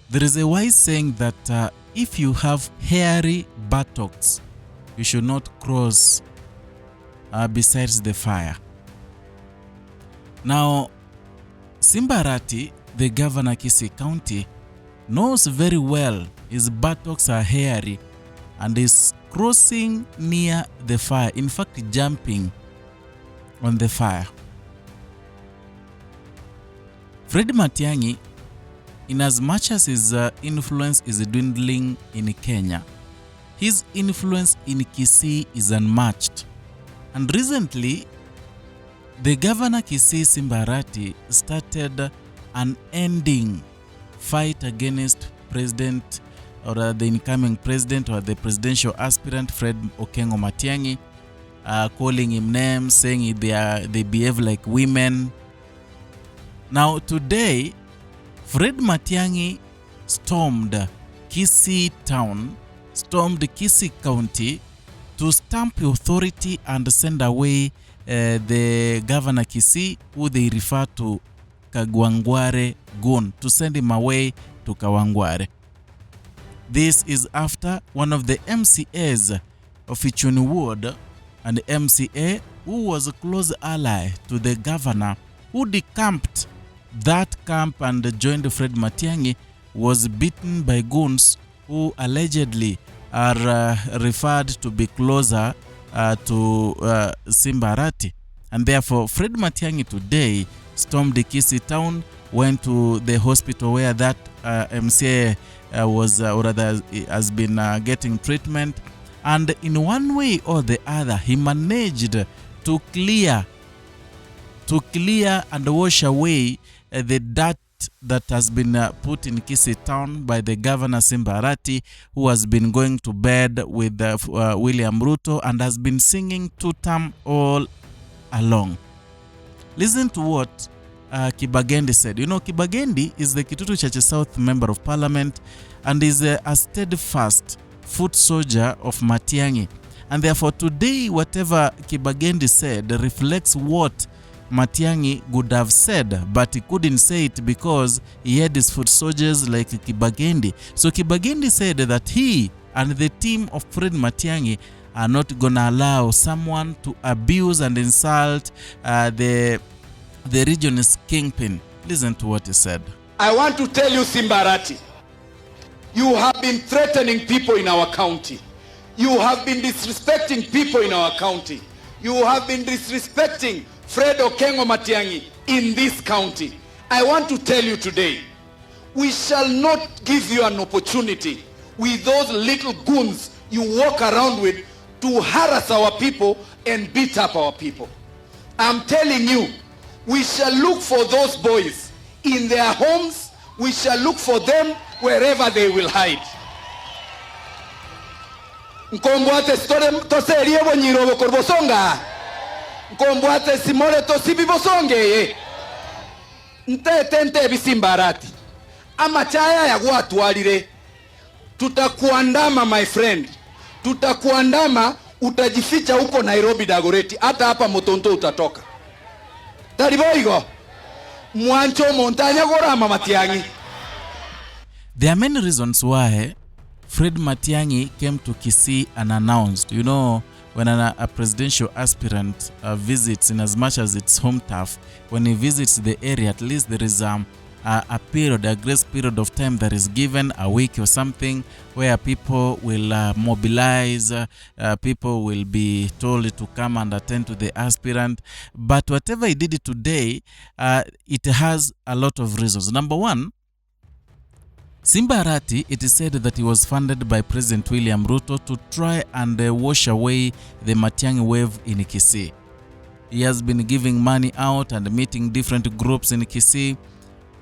There is a wise saying that if you have hairy buttocks, you should not cross besides the fire. Now, Simba Arati, the governor of Kisii County, knows very well his buttocks are hairy and is crossing near the fire, in fact jumping on the fire. Fred Matiang'i, in as much as his influence is dwindling in Kenya, his influence in Kisii is unmatched. And recently, the governor Kisii, Simba Arati, started an ending fight against President or the incoming president or the presidential aspirant Fred Matiang'i, calling him names, saying they behave like women. Now today, Fred Matiang'i stormed Kisii town, stormed Kisii County to stamp authority and send away the governor Kisii, who they refer to Kawangware Gun, to send him away to Kawangware. This is after one of the MCAs of Ichuni Ward, an MCA who was a close ally to the governor, who decamped that camp and joined Fred Matiang'i, was beaten by goons who allegedly are referred to be closer to Simba Arati. And therefore, Fred Matiang'i today stormed the Kisii town, went to the hospital where that MCA was or rather has been getting treatment, and in one way or the other, he managed to clear and wash away the dirt that has been put in Kisii town by the governor Simba Arati, who has been going to bed with William Ruto and has been singing two-term all along. Listen to what Kibagendi said. You know, Kibagendi is the Kitutu Church South Member of Parliament and is a steadfast foot soldier of Matiang'i. And therefore today, whatever Kibagendi said reflects what Matiang'i would have said, but he couldn't say it because he had his foot soldiers like Kibagendi. So Kibagendi said that he and the team of Fred Matiang'i are not gonna allow someone to abuse and insult the region's kingpin. Listen to what he said. I want to tell you, Simba Arati, you have been threatening people in our county. You have been disrespecting people in our county. You have been disrespecting Fred Matiang'i in this county. I want to tell you today, we shall not give you an opportunity with those little goons you walk around with to harass our people and beat up our people. I'm telling you, we shall look for those boys in their homes. We shall look for them wherever they will hide. Nkombwate toserie bonyirobo korbosonga. Nkombwate simole tosibi bosonge. Ntete bisimba Arati. Amachaya ya gwatwalire. Tutakuandama my friend. Tutakuandama, utajificha huko Nairobi Dagoretti. Hata hapa Motonto utatoka. Tariboigo. Mwancho montanya gorama Matiang'i. There are many reasons why Fred Matiang'i came to Kisii unannounced. You know, when a presidential aspirant visits, in as much as it's home turf, when he visits the area, at least there is a period, a grace period of time that is given, a week or something, where people will mobilize, people will be told to come and attend to the aspirant. But whatever he did today, it has a lot of reasons. Number one, Simba Arati, it is said that he was funded by President William Ruto to try and wash away the Matiang'i wave in Kisii. He has been giving money out and meeting different groups in Kisii.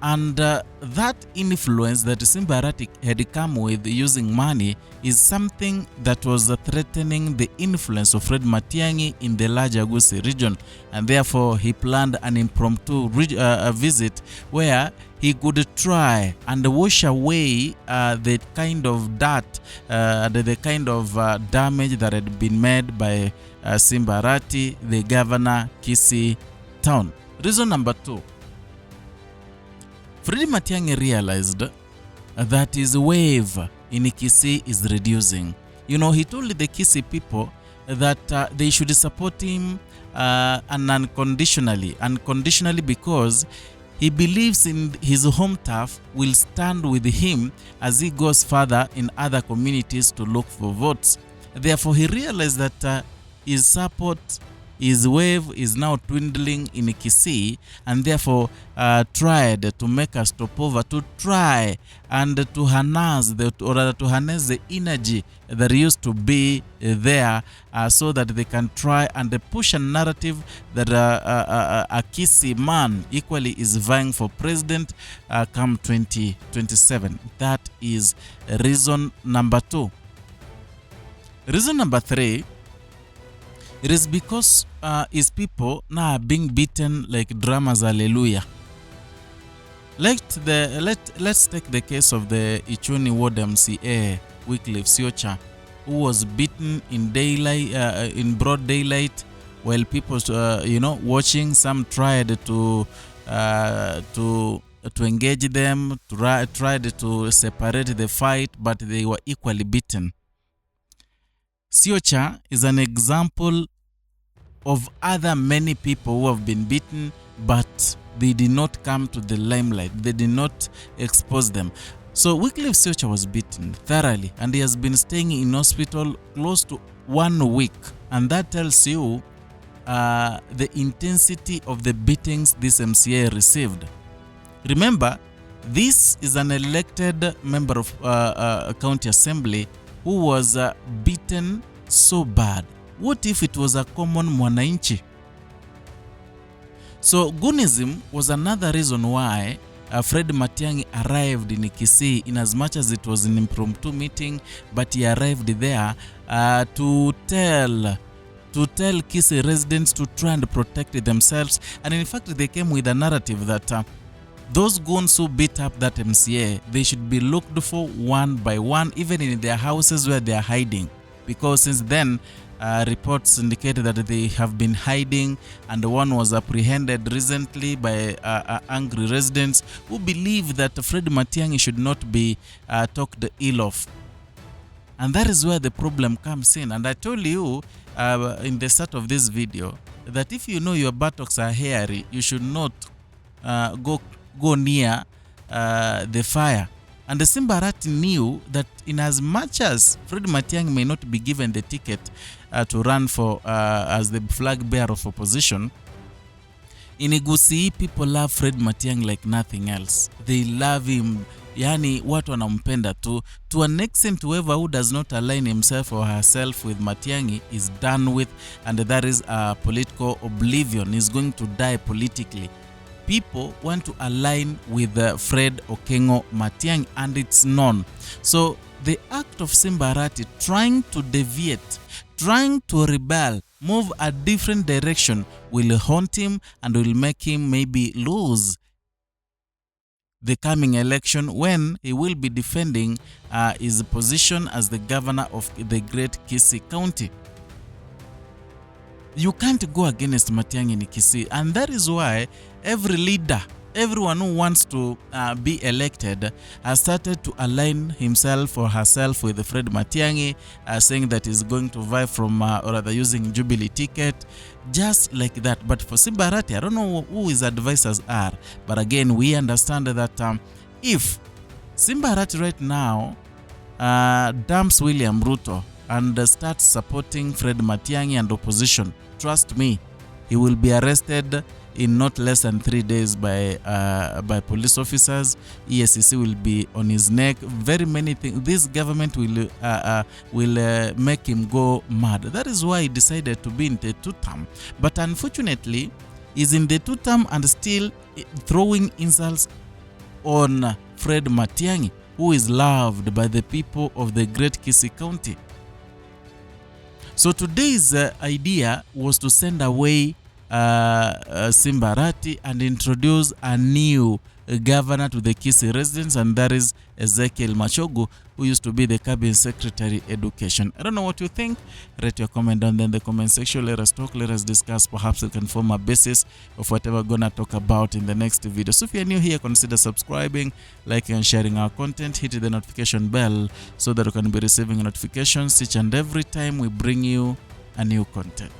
And that influence that Simba Arati had come with using money is something that was threatening the influence of Fred Matiang'i in the larger Gusii region. And therefore, he planned an impromptu visit where he could try and wash away the kind of dirt, the kind of damage that had been made by Simba Arati, the governor, Kisii town. Reason number two. Fred Matiang'i realized that his wave in Kisii is reducing. You know, he told the Kisii people that they should support him and unconditionally because he believes in his home turf will stand with him as he goes further in other communities to look for votes. Therefore, he realized that his support, his wave is now dwindling in Kisii, and therefore tried to make a stopover to try and to harness the energy that used to be there, so that they can try and push a narrative that a Kisii man equally is vying for president come 2027. That is reason number 2. Reason number 3, it is because his people now are being beaten like drummers. Hallelujah. Let's take the case of the Ichuni Ward MCA Wycliffe Siocha, who was beaten in daylight, in broad daylight, while people, watching. Some tried to engage them, tried to separate the fight, but they were equally beaten. Siocha is an example of other many people who have been beaten, but they did not come to the limelight. They did not expose them. So Wycliffe Siocha was beaten thoroughly, and he has been staying in hospital close to 1 week. And that tells you the intensity of the beatings this MCA received. Remember, this is an elected member of county assembly who was beaten so bad. What if it was a common mwananchi? So goonism was another reason why Fred Matiang'i arrived in Kisii, in as much as it was an impromptu meeting, but he arrived there to tell Kisii residents to try and protect themselves. And in fact, they came with a narrative that those goons who beat up that MCA, they should be looked for one by one, even in their houses where they are hiding. Because since then, reports indicated that they have been hiding, and one was apprehended recently by angry residents who believe that Fred Matiang'i should not be talked ill of. And that is where the problem comes in. And I told you in the start of this video that if you know your buttocks are hairy, you should not go near the fire. And the Simba Arati knew that in as much as Fred Matiang'i may not be given the ticket to run for as the flag bearer of opposition, in Kisii people love Fred Matiang'i like nothing else. They love him. Yani watu wanampenda to an extent. Whoever who does not align himself or herself with Matiang'i is done with, and that is political oblivion. Is going to die politically. People want to align with Fred Okengo Matiang'i, and it's known. So the act of Simba Arati trying to deviate, trying to rebel, move a different direction will haunt him and will make him maybe lose the coming election when he will be defending his position as the governor of the great Kisii County. You can't go against Matiang'i in Kisii, and that is why every leader, everyone who wants to be elected has started to align himself or herself with Fred Matiang'i, saying that he's going to vie from, or rather using Jubilee ticket, just like that. But for Simba Arati, I don't know who his advisors are, but again, we understand that if Simba Arati right now dumps William Ruto and starts supporting Fred Matiang'i and opposition, trust me, he will be arrested in not less than 3 days by police officers. ESCC will be on his neck. Very many things. This government will make him go mad. That is why he decided to be in the 2-term. But unfortunately, he's in the 2-term and still throwing insults on Fred Matiang'i, who is loved by the people of the great Kisii County. So today's idea was to send away Simba Arati and introduce a new governor to the Kisii residents, and that is Ezekiel Machogu, who used to be the cabinet secretary education. I don't know what you think. Write your comment down there in the comment section. Let us talk, let us discuss. Perhaps it can form a basis of whatever we're gonna talk about in the next video. So if you're new here, consider subscribing, liking and sharing our content. Hit the notification bell so that you can be receiving notifications each and every time we bring you a new content.